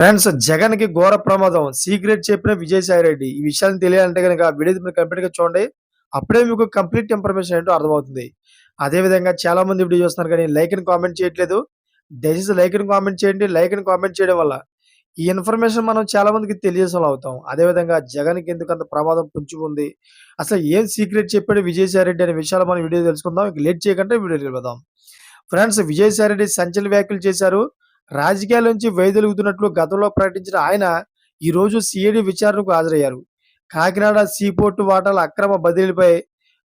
Friends జగన్‌కి ఘోర ప్రమాదం. సీక్రెట్ చెప్పిన విజయసాయిరెడ్డి. ఈ విషయాన్ని తెలియాలంటే గనక వీడియోని మీరు కంప్లీట్‌గా చూడండి. అప్పుడే మీకు కంప్లీట్ ఇన్ఫర్మేషన్ ఏంటో అర్థమవుతుంది. అదే విధంగా చాలామంది వీడియో చూస్తున్నారు కానీ లైక్ అండ్ కామెంట్ చేయట్లేదు. దయచేసి లైక్ అండ్ కామెంట్ చేయండి. లైక్ అండ్ కామెంట్ చేయడం వల్ల ఈ ఇన్ఫర్మేషన్ మనం చాలా మందికి తెలియజేసేవాళ్ళం అవుతాం. అదే విధంగా జగన్‌కి ఎందుకంత ప్రమాదం పొంచి ఉంది. అసలు ఏం సీక్రెట్ చెప్పాడు విజయసాయిరెడ్డి అనే విషయాలు మనం వీడియో తెలుసుకుందాం. ఇక లేట్ చేయకుండా వీడియోకి వెళ్ళిపోదాం. ఫ్రెండ్స్ విజయసాయిరెడ్డి సంచలన వ్యాఖ్యలు చేశారు. రాజకీయాల నుంచి వైదొలుగుతున్నట్లు గతంలో ప్రకటించిన ఆయన ఈరోజు సిఐడి విచారణకు హాజరయ్యారు. కాకినాడ సీపోర్టు వాటాల అక్రమ బదిలీపై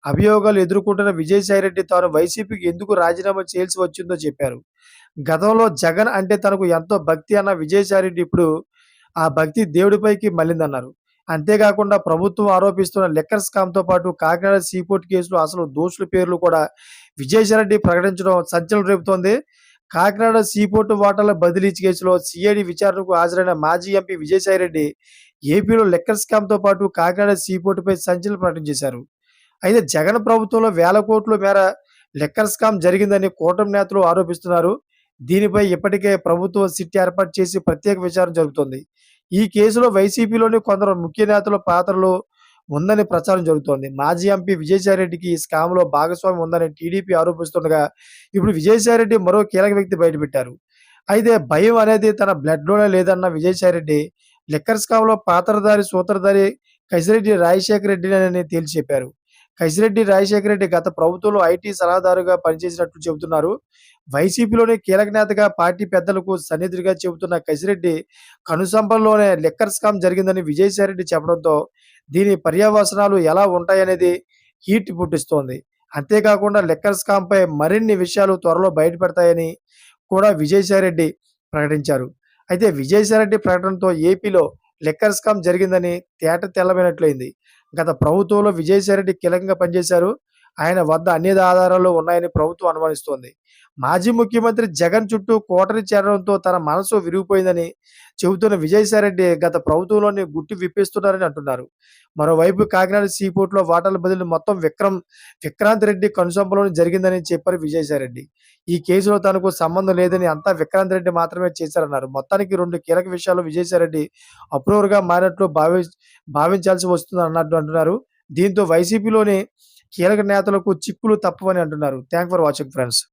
అభియోగాలు ఎదుర్కొంటున్న విజయసాయిరెడ్డి తాను వైసీపీకి ఎందుకు రాజీనామా చేయాల్సి వచ్చిందో చెప్పారు. గతంలో జగన్ అంటే తనకు ఎంతో భక్తి అన్న విజయసాయిరెడ్డి ఇప్పుడు ఆ భక్తి దేవుడిపైకి మళ్ళిందన్నారు. అంతేకాకుండా ప్రభుత్వం ఆరోపిస్తున్న లిక్కర్ స్కామ్‌తో పాటు కాకినాడ సీపోర్ట్ కేసులో అసలు దోషుల పేర్లు కూడా విజయసాయిరెడ్డి ప్రకటించడం సంచలనం రేపుతోంది. కాకినాడ సీపోర్టు వాటాల బదిలీ కేసులో సిఐడి విచారణకు హాజరైన మాజీ ఎంపీ విజయసాయిరెడ్డి ఏపీలో లిక్కర్ స్కామ్‌తో పాటు కాకినాడ సీపోర్టుపై సంచలన ప్రకటన చేశారు. అయితే జగన్ ప్రభుత్వంలో వేల కోట్ల మేర లిక్కర్ స్కామ్ జరిగిందని కూటమి నేతలు ఆరోపిస్తున్నారు. దీనిపై ఇప్పటికే ప్రభుత్వం సిట్ ఏర్పాటు చేసి ప్రత్యేక విచారణ జరుగుతోంది. ఈ కేసులో వైసీపీలోని కొందరు ముఖ్య నేతల పాత్రలు ఉందని ప్రచారం జరుగుతోంది. మాజీ ఎంపీ విజయసాయిరెడ్డికి ఈ స్కామ్‌లో భాగస్వామ్యం ఉందని టీడీపీ ఆరోపిస్తుండగా, ఇప్పుడు విజయసాయిరెడ్డి మరో కీలక వ్యక్తి బయటపెట్టారు. అయితే భయం అనేది తన బ్లడ్‌లోనే లేదన్న విజయసాయిరెడ్డి లిక్కర్ స్కామ్‌లో సూత్రధారి కసిరెడ్డి రాజశేఖర రెడ్డినని తేల్చి చెప్పారు. కసిరెడ్డి రాజశేఖర రెడ్డి గత ప్రభుత్వంలో ఐటీ సలహాదారుగా పనిచేసినట్లు చెబుతున్నారు. వైసీపీలోని కీలక నేతగా పార్టీ పెద్దలకు సన్నిహితుడిగా చెబుతున్న కసిరెడ్డి కనుసంపంలోనే లిక్కర్ స్కామ్ జరిగిందని విజయసాయిరెడ్డి చెప్పడంతో దీని పర్యవసనాలు ఎలా ఉంటాయనేది హీట్ పుట్టిస్తోంది. అంతేకాకుండా లిక్కర్ స్కామ్‌పై మరిన్ని విషయాలు త్వరలో బయటపడతాయని కూడా విజయసాయిరెడ్డి ప్రకటించారు. అయితే విజయసాయిరెడ్డి ప్రకటనతో ఏపీలో లిక్కర్ స్కామ్ జరిగిందని తెల్లమైనట్లయింది. గత ప్రభుత్వంలో విజయసాయిరెడ్డి కీలకంగా పనిచేశారు. ఆయన వద్ద అన్ని ఆధారాలు ఉన్నాయని ప్రభుత్వం అనుమానిస్తోంది. మాజీ ముఖ్యమంత్రి జగన్ చుట్టూ కోటరీ చేరడంతో తన మనసు విరిగిపోయిందని చెబుతున్న విజయసాయిరెడ్డి గత ప్రభుత్వంలోనే గుట్టు విప్పేస్తున్నారని అంటున్నారు. మరోవైపు కాకినాడ సీపోర్టులో వాటాల బదిలీ మొత్తం విక్రాంత్ రెడ్డి కనుసంపలోనే జరిగిందని చెప్పారు విజయసాయిరెడ్డి. ఈ కేసులో తనకు సంబంధం లేదని అంతా విక్రాంత్ రెడ్డి మాత్రమే చేశారన్నారు. మొత్తానికి 2 కీలక విషయాల్లో విజయసాయిరెడ్డి అప్రూవర్‌గా మారినట్లు భావించాల్సి వస్తుందని అన్నట్టు అంటున్నారు. దీంతో వైసీపీలోని కీలక నేతలకు చిక్కులు తప్పవని అంటున్నారు. Thanks for watching friends.